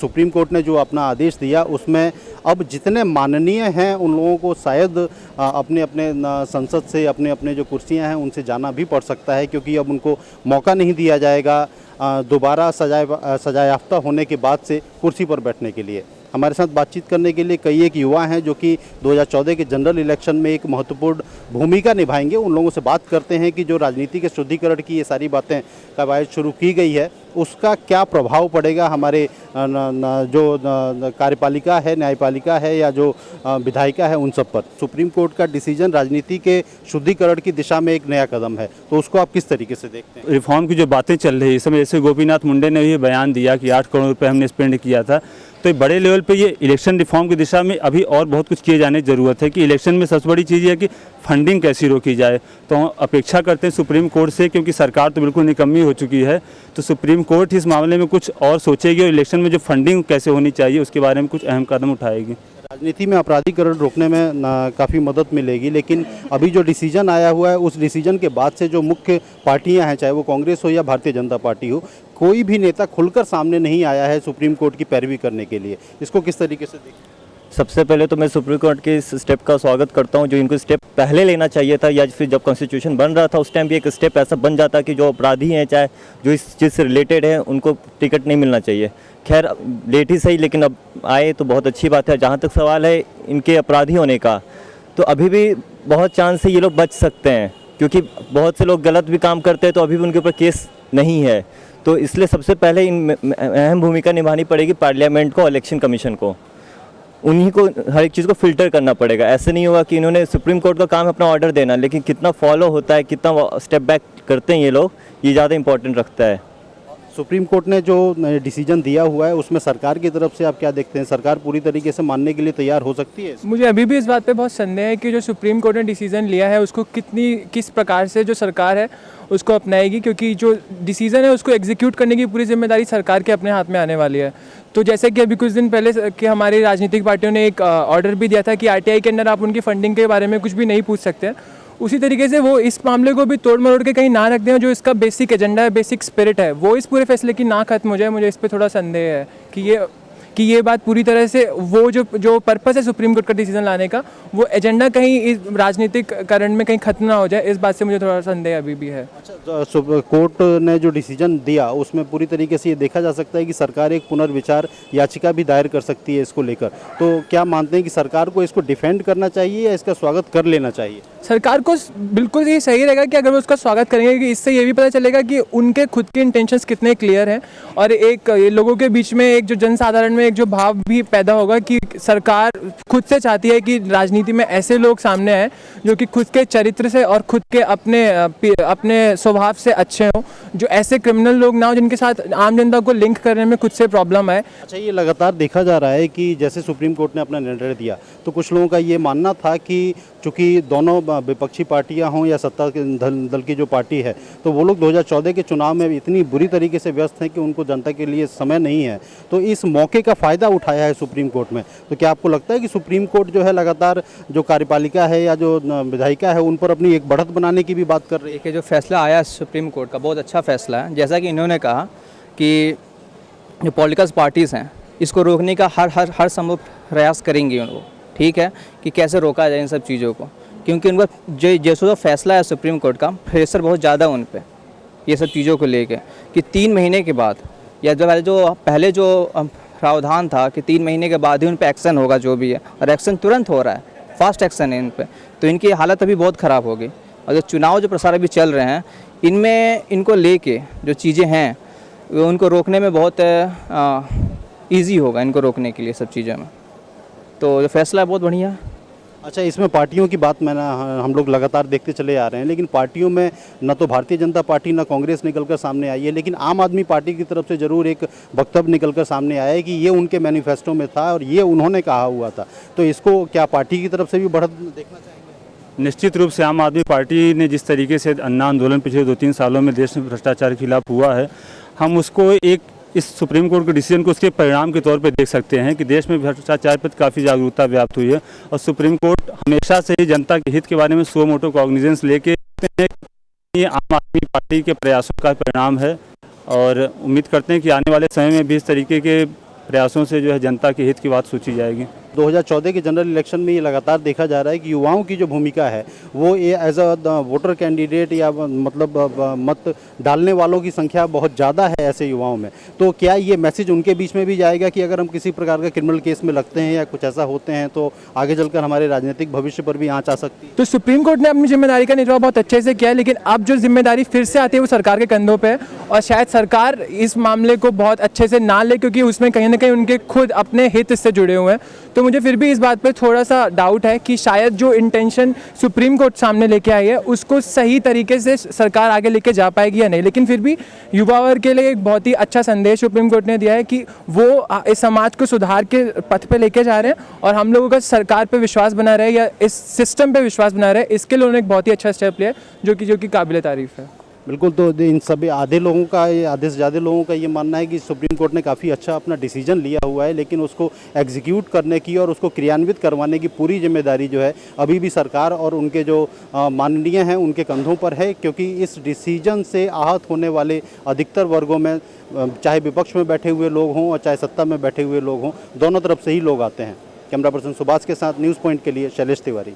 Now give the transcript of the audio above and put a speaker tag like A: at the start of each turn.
A: Supreme court ने जो अपना आदेश दिया उसमें अब जितने माननीय हैं उन लोगों को शायद अपने अपने संसद से अपने अपने जो कुर्सियां हैं उनसे जाना भी पड़ सकता है, क्योंकि अब उनको मौका नहीं दिया जाएगा दोबारा सजायाफ्ता होने के बाद से कुर्सी पर बैठने के लिए। हमारे साथ बातचीत करने के लिए कई एक युवा हैं जो कि 2014 के जनरल इलेक्शन में एक महत्वपूर्ण भूमिका निभाएंगे। उन लोगों से बात करते हैं कि जो राजनीति के शुद्धिकरण की ये सारी बातें कवायद शुरू की गई है उसका क्या प्रभाव पड़ेगा हमारे जो कार्यपालिका है, न्यायपालिका है या जो विधायिका है उन सब पर। सुप्रीम कोर्ट का डिसीजन राजनीति के शुद्धिकरण की दिशा में एक नया कदम है, तो उसको आप किस तरीके से देखते हैं?
B: रिफॉर्म की जो बातें चल रही है इस समय, जैसे गोपीनाथ मुंडे ने भी बयान दिया कि 8 करोड़ रुपए हमने स्पेंड किया था, तो बड़े लेवल पे ये इलेक्शन रिफॉर्म की दिशा में अभी और बहुत कुछ किए जाने की ज़रूरत है कि इलेक्शन में सबसे बड़ी चीज़ है कि फंडिंग कैसी रोकी जाए। तो हम अपेक्षा करते हैं सुप्रीम कोर्ट से, क्योंकि सरकार तो बिल्कुल निकम्मी हो चुकी है, तो सुप्रीम कोर्ट इस मामले में कुछ और सोचेगी और इलेक्शन में जो फंडिंग कैसे होनी चाहिए उसके बारे में कुछ अहम कदम उठाएगी।
A: राजनीति में आपराधिकरण रोकने में काफ़ी मदद मिलेगी, लेकिन अभी जो डिसीजन आया हुआ है उस डिसीजन के बाद से जो मुख्य पार्टियां हैं, चाहे वो कांग्रेस हो या भारतीय जनता पार्टी हो, कोई भी नेता खुलकर सामने नहीं आया है सुप्रीम कोर्ट की पैरवी करने के लिए। इसको किस तरीके से देखते हैं?
C: सबसे पहले तो मैं सुप्रीम कोर्ट के इस स्टेप का स्वागत करता हूं, जो इनको स्टेप पहले लेना चाहिए था, या फिर जब कॉन्स्टिट्यूशन बन रहा था उस टाइम भी एक स्टेप ऐसा बन जाता कि जो अपराधी हैं, चाहे जो इस चीज़ से रिलेटेड है, उनको टिकट नहीं मिलना चाहिए। खैर लेट ही सही, लेकिन अब आए तो बहुत अच्छी बात है। जहाँ तक सवाल है इनके अपराधी होने का, तो अभी भी बहुत चांस है ये लोग बच सकते हैं, क्योंकि बहुत से लोग गलत भी काम करते हैं तो अभी भी उनके ऊपर केस नहीं है। तो इसलिए सबसे पहले इन अहम भूमिका निभानी पड़ेगी पार्लियामेंट को, इलेक्शन कमीशन को। उन्हीं को हर एक चीज़ को फिल्टर करना पड़ेगा। ऐसे नहीं होगा कि इन्होंने सुप्रीम कोर्ट का काम है अपना ऑर्डर देना, लेकिन कितना फॉलो होता है, कितना स्टेप बैक करते हैं ये लोग, ये ज़्यादा इंपॉर्टेंट रखता है।
A: सुप्रीम कोर्ट ने जो डिसीजन दिया हुआ है उसमें सरकार की तरफ से आप क्या देखते हैं? सरकार पूरी तरीके से मानने के लिए तैयार हो सकती है?
D: मुझे अभी भी इस बात पे बहुत संदेह है कि जो सुप्रीम कोर्ट ने डिसीजन लिया है उसको किस प्रकार से जो सरकार है उसको अपनाएगी, क्योंकि जो डिसीजन है उसको एग्जीक्यूट करने की पूरी जिम्मेदारी सरकार के अपने हाथ में आने वाली है। तो जैसे कि अभी कुछ दिन पहले कि हमारी राजनीतिक पार्टियों ने एक ऑर्डर भी दिया था कि आरटीआई के अंदर आप उनकी फंडिंग के बारे में कुछ भी नहीं पूछ सकते हैं, उसी तरीके से वो इस मामले को भी तोड़ मरोड़ के कहीं ना रख दें। जो इसका बेसिक एजेंडा है, बेसिक स्पिरिट है, वो इस पूरे फैसले की ना खत्म हो जाए। मुझे इस पर थोड़ा संदेह है कि ये बात पूरी तरह से वो जो पर्पस है सुप्रीम कोर्ट का डिसीजन लाने का, वो एजेंडा कहीं इस राजनीतिक कारण में कहीं खत्म ना हो जाए। इस बात से मुझे थोड़ा संदेह अभी भी है।
A: अच्छा, कोर्ट ने जो डिसीजन दिया उसमें पूरी तरीके से ये देखा जा सकता है कि सरकार एक पुनर्विचार याचिका भी दायर कर सकती है इसको लेकर। तो क्या मानते हैं कि सरकार को इसको डिफेंड करना चाहिए या इसका स्वागत कर लेना चाहिए?
D: सरकार को बिल्कुल ये सही रहेगा कि अगर वो उसका स्वागत करेंगे, कि इससे ये भी पता चलेगा कि उनके खुद के इंटेंशंस कितने क्लियर हैं, और एक लोगों के बीच में एक जो जनसाधारण में एक जो भाव भी पैदा होगा कि सरकार खुद से चाहती है कि राजनीति में ऐसे लोग सामने आए जो कि खुद के चरित्र से और खुद के अपने स्वभाव से अच्छे हों, जो ऐसे क्रिमिनल लोग ना हो जिनके साथ आम जनता को लिंक करने में खुद से प्रॉब्लम आए।
A: अच्छा, ये लगातार देखा जा रहा है कि जैसे सुप्रीम कोर्ट ने अपना निर्णय दिया तो कुछ लोगों का ये मानना था कि चूँकि दोनों विपक्षी पार्टियां हों या सत्ता के दल की जो पार्टी है, तो वो लोग 2014 के चुनाव में इतनी बुरी तरीके से व्यस्त हैं कि उनको जनता के लिए समय नहीं है, तो इस मौके का फ़ायदा उठाया है सुप्रीम कोर्ट में। तो क्या आपको लगता है कि सुप्रीम कोर्ट जो है लगातार जो कार्यपालिका है या जो विधायिका है उन पर अपनी एक बढ़त बनाने की भी बात कर रही है?
E: कि जो फैसला आया सुप्रीम कोर्ट का बहुत अच्छा फैसला है। जैसा कि इन्होंने कहा कि जो पॉलिटिकल पार्टीज़ हैं इसको रोकने का हर संभव प्रयास करेंगी उनको, ठीक है, कि कैसे रोका जाए इन सब चीज़ों को, क्योंकि उनका जैसा फैसला है सुप्रीम कोर्ट का, प्रेशर बहुत ज़्यादा उन पर ये सब चीज़ों को लेके कि 3 महीने के बाद, या जो पहले जो प्रावधान था कि 3 महीने के बाद ही उन पर एक्शन होगा जो भी है, और एक्शन तुरंत हो रहा है, फास्ट एक्शन है इन पर, तो इनकी हालत अभी बहुत ख़राब होगी। और जो चुनाव जो प्रसार अभी चल रहे हैं इनमें इनको लेके जो चीज़ें हैं वो उनको रोकने में बहुत ईजी होगा, इनको रोकने के लिए सब चीज़ों में। तो जो फैसला है बहुत बढ़िया है।
A: अच्छा, इसमें पार्टियों की बात हम लोग लगातार देखते चले आ रहे हैं, लेकिन पार्टियों में न तो भारतीय जनता पार्टी न कांग्रेस निकलकर सामने आई है, लेकिन आम आदमी पार्टी की तरफ से ज़रूर एक वक्तव्य निकलकर सामने आया है कि ये उनके मैनिफेस्टो में था और ये उन्होंने कहा हुआ था। तो इसको क्या पार्टी की तरफ से भी बढ़त देखना चाहिए?
B: निश्चित रूप से आम आदमी पार्टी ने जिस तरीके से अन्ना आंदोलन पिछले 2-3 सालों में देश में भ्रष्टाचार के खिलाफ हुआ है, हम उसको इस सुप्रीम कोर्ट के डिसीजन को उसके परिणाम के तौर पे देख सकते हैं कि देश में भ्रष्टाचार पर काफ़ी जागरूकता व्याप्त हुई है, और सुप्रीम कोर्ट हमेशा से ही जनता के हित के बारे में सो मोटो कॉग्निजेंस लेके ये आम आदमी पार्टी के प्रयासों का परिणाम है। और उम्मीद करते हैं कि आने वाले समय में भी इस तरीके के प्रयासों से जो है जनता के हित की बात सोची जाएगी।
A: 2014 के जनरल इलेक्शन में ये लगातार देखा जा रहा है कि युवाओं की जो भूमिका है वो ये एज अ वोटर कैंडिडेट या मतलब मत डालने वालों की संख्या बहुत ज़्यादा है ऐसे युवाओं में। तो क्या ये मैसेज उनके बीच में भी जाएगा कि अगर हम किसी प्रकार का क्रिमिनल केस में लगते हैं या कुछ ऐसा होते हैं तो आगे चलकर हमारे राजनीतिक भविष्य पर भी आँच आ सकती है?
D: तो सुप्रीम कोर्ट ने अपनी जिम्मेदारी का निर्वाह बहुत अच्छे से किया है, लेकिन अब जो जिम्मेदारी फिर से आती है वो सरकार के कंधों पे है और शायद सरकार इस मामले को बहुत अच्छे से ना ले, क्योंकि उसमें कहीं ना कहीं उनके खुद अपने हित इससे जुड़े हुए हैं। तो मुझे फिर भी इस बात पे थोड़ा सा डाउट है कि शायद जो इंटेंशन सुप्रीम कोर्ट सामने लेके आई है उसको सही तरीके से सरकार आगे लेके जा पाएगी या नहीं। लेकिन फिर भी युवा वर्ग के लिए एक बहुत ही अच्छा संदेश सुप्रीम कोर्ट ने दिया है कि वो इस समाज को सुधार के पथ पे लेके जा रहे हैं और हम लोगों का सरकार पे विश्वास बना रहे या इस सिस्टम पे विश्वास बना रहे, इसके लिए उन्होंने एक बहुत ही अच्छा स्टेप लिया जो कि काबिल तारीफ है।
A: बिल्कुल। तो इन सभी आधे से ज़्यादा लोगों का ये मानना है कि सुप्रीम कोर्ट ने काफ़ी अच्छा अपना डिसीजन लिया हुआ है, लेकिन उसको एग्जीक्यूट करने की और उसको क्रियान्वित करवाने की पूरी जिम्मेदारी जो है अभी भी सरकार और उनके जो माननीय हैं उनके कंधों पर है, क्योंकि इस डिसीजन से आहत होने वाले अधिकतर वर्गों में चाहे विपक्ष में बैठे हुए लोग हों और चाहे सत्ता में बैठे हुए लोग हों, दोनों तरफ से ही लोग आते हैं। कैमरा पर्सन सुभाष के साथ न्यूज़ पॉइंट के लिए शैलेश तिवारी।